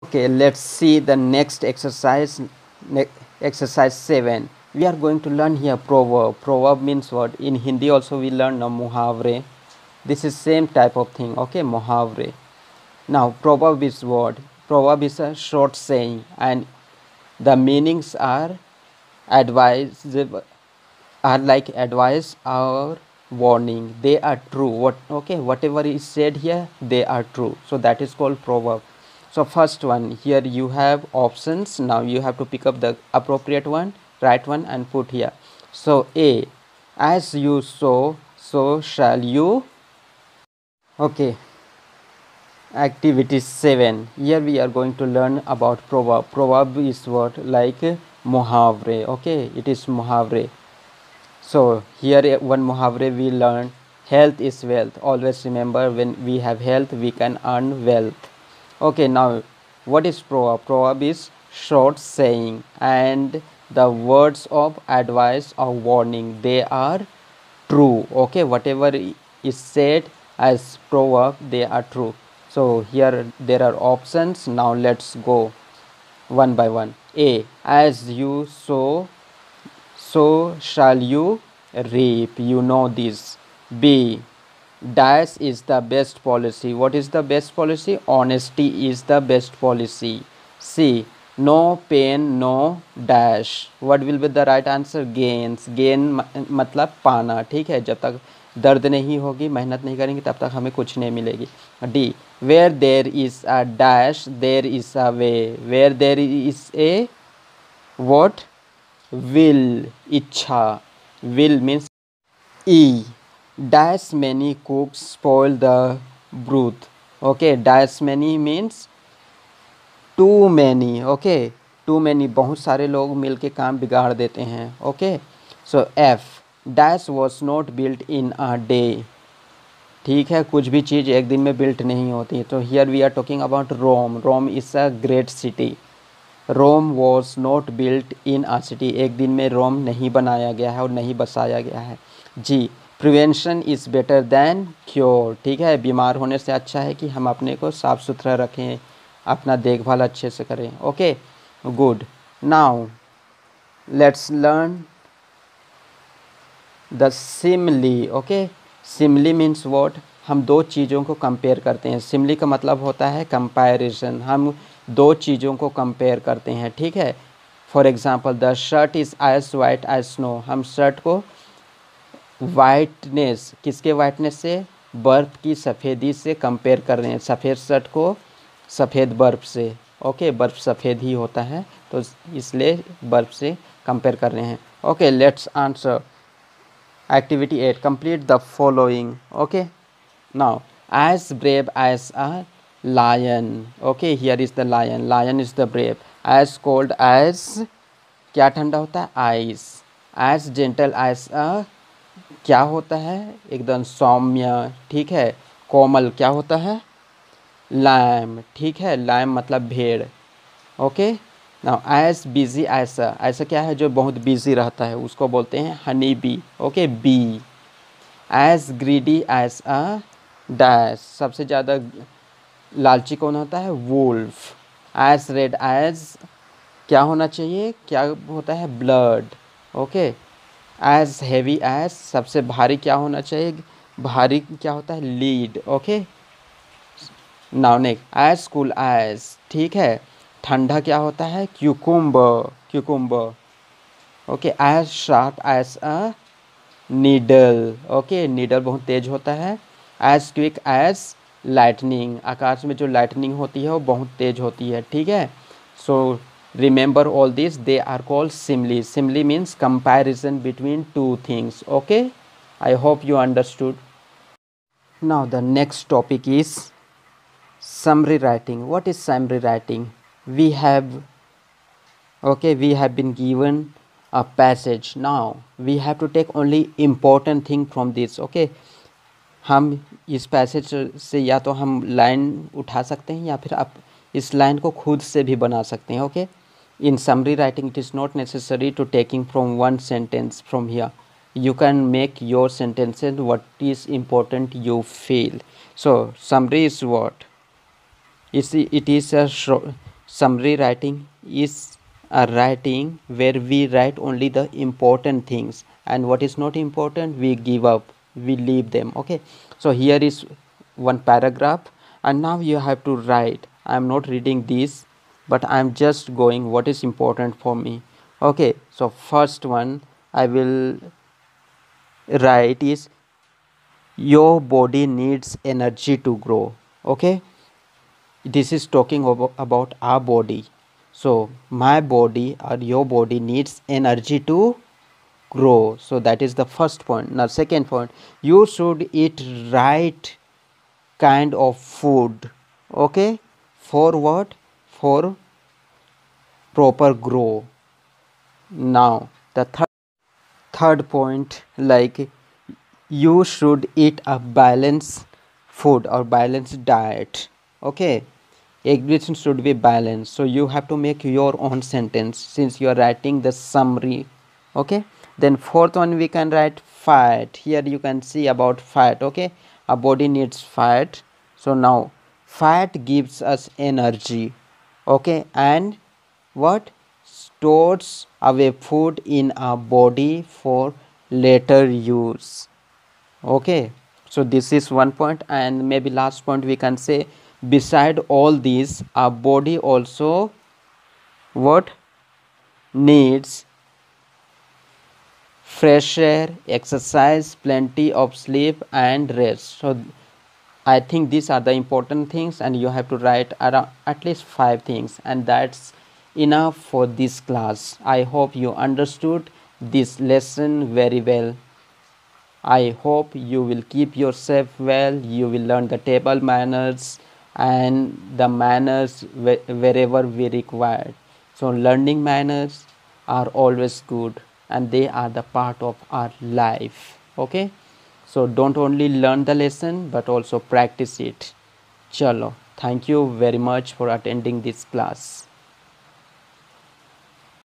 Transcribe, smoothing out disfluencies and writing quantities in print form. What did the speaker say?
Okay, let's see the next exercise. Exercise 7. We are going to learn here proverb. Proverb means what? In Hindi also we learn muhavre. This is same type of thing. Okay, muhavre. Now proverb is what? Proverb is a short saying, and the meanings are advice, are like advice or warning. They are true. Whatever is said here, they are true. So that is called proverb. So first one, here you have options. Now you have to pick up the appropriate one, right one, and put here. So A, as you sow, so shall you. Okay, activity 7. Here we are going to learn about proverb. Proverb is what? Like muhavre. Okay, it is muhavre. So here one muhavre we learn, health is wealth. Always remember, when we have health we can earn wealth. Okay, now what is proverb? Proverb is short saying, and the words of advice or warning, they are true. Okay, whatever is said as proverb, they are true. So here there are options. Now let's go one by one. A, as you sow, so shall you reap. You know this. B, dash is the best policy. What is the best policy? Honesty is the best policy. C, no pain, no dash. What will be the right answer? Gains. Gain मतलब पाना. ठीक है, जब तक दर्द नहीं होगी, मेहनत नहीं करेंगे, तब तक हमें कुछ नहीं मिलेगी. D, where there is a dash, there is a way. Where there is a what? Will, इच्छा. Will means. E, dash many cooks spoil the broth. Okay, dash many means too many. Okay, too many, बहुत सारे लोग मिल के काम बिगाड़ देते हैं. Okay, so F, dash was not built in a day. ठीक है, कुछ भी चीज़ एक दिन में बिल्ट नहीं होती. तो here we are talking about Rome. Rome is a great city. Rome was not built in a city. एक दिन में रोम नहीं बनाया गया है और नहीं बसाया गया है. जी, prevention is better than cure. ठीक है, बीमार होने से अच्छा है कि हम अपने को साफ़ सुथरा रखें, अपना देखभाल अच्छे से करें. Okay, good. Now let's learn the simile. Okay, simile means what? हम दो चीज़ों को कंपेयर करते हैं. सिमली का मतलब होता है कंपैरिजन. हम दो चीज़ों को कंपेयर करते हैं. ठीक है, for example, the shirt is as white as snow. हम शर्ट को वाइटनेस, किसके वाइटनेस से? बर्फ़ की सफ़ेदी से कंपेयर कर रहे हैं. सफ़ेद शर्ट को सफ़ेद बर्फ़ से. ओके, बर्फ़ सफ़ेद ही होता है, तो इसलिए बर्फ़ से कंपेयर कर रहे हैं. Okay, let's answer. Activity 8, complete the following. Okay, now as brave as a lion. Okay, here is the lion. Lion is the brave. As cold as, क्या ठंडा होता है? Ice. As gentle as a, क्या होता है? एकदम सौम्य. ठीक है, कोमल क्या होता है? Lamb. ठीक है, lamb मतलब भेड़. ओके, नाउ एज बिजी ऐसा. ऐसा क्या है? जो बहुत बिजी रहता है, उसको बोलते हैं honey bee. Okay, bee. As greedy as a dash. सबसे ज़्यादा लालची कौन होता है? वुल्फ. एज रेड एज, क्या होना चाहिए? क्या होता है? Blood. Okay, as heavy as, सबसे भारी क्या होना चाहिए? भारी क्या होता है? Lead. Okay, now next, as cool as. ठीक है, ठंडा क्या होता है? Cucumber. Cucumber. Okay, as sharp as a needle. Okay, needle बहुत तेज होता है. As quick as lightning. आकाश में जो लाइटनिंग होती है वो बहुत तेज होती है. ठीक है, so remember all this. They are called simile. Simile means comparison between two things. Okay, I hope you understood. Now the next topic is summary writing. What is summary writing? We have been given a passage. Now we have to take only important thing from this. Okay, हम इस passage से या तो हम line उठा सकते हैं या फिर आप इस लाइन को खुद से भी बना सकते हैं. Okay, in summary writing it is not necessary to taking from one sentence from here. You can make your sentences what is important you feel. So summary is what? It is a Summary writing is a writing where we write only the important things, and what is not important we give up, we leave them. Okay, so here is one paragraph, and now you have to write. I am not reading this, but I am just going what is important for me. Okay, so first one I will write is your body needs energy to grow. Okay, this is talking about our body. So my body or your body needs energy to grow. So that is the first point. Now second point, you should eat right kind of food. Okay, for what? For proper grow. Now the third point, like you should eat a balanced food or balanced diet. Okay, everything should be balanced. So you have to make your own sentence since you are writing the summary. Okay, then fourth one we can write fat. Here you can see about fat. Okay, our body needs fat. So now fat gives us energy. Okay, and what stores away food in our body for later use. Okay, so this is one point, and maybe last point we can say, beside all these our body also what needs fresh air, exercise, plenty of sleep and rest. So I think these are the important things, and you have to write around at least 5 things, and that's enough for this class. I hope you understood this lesson very well. I hope you will keep yourself well. You will learn the table manners and the manners wherever we require. So learning manners are always good, and they are the part of our life. Okay, so don't only learn the lesson but also practice it. Chalo, thank you very much for attending this class.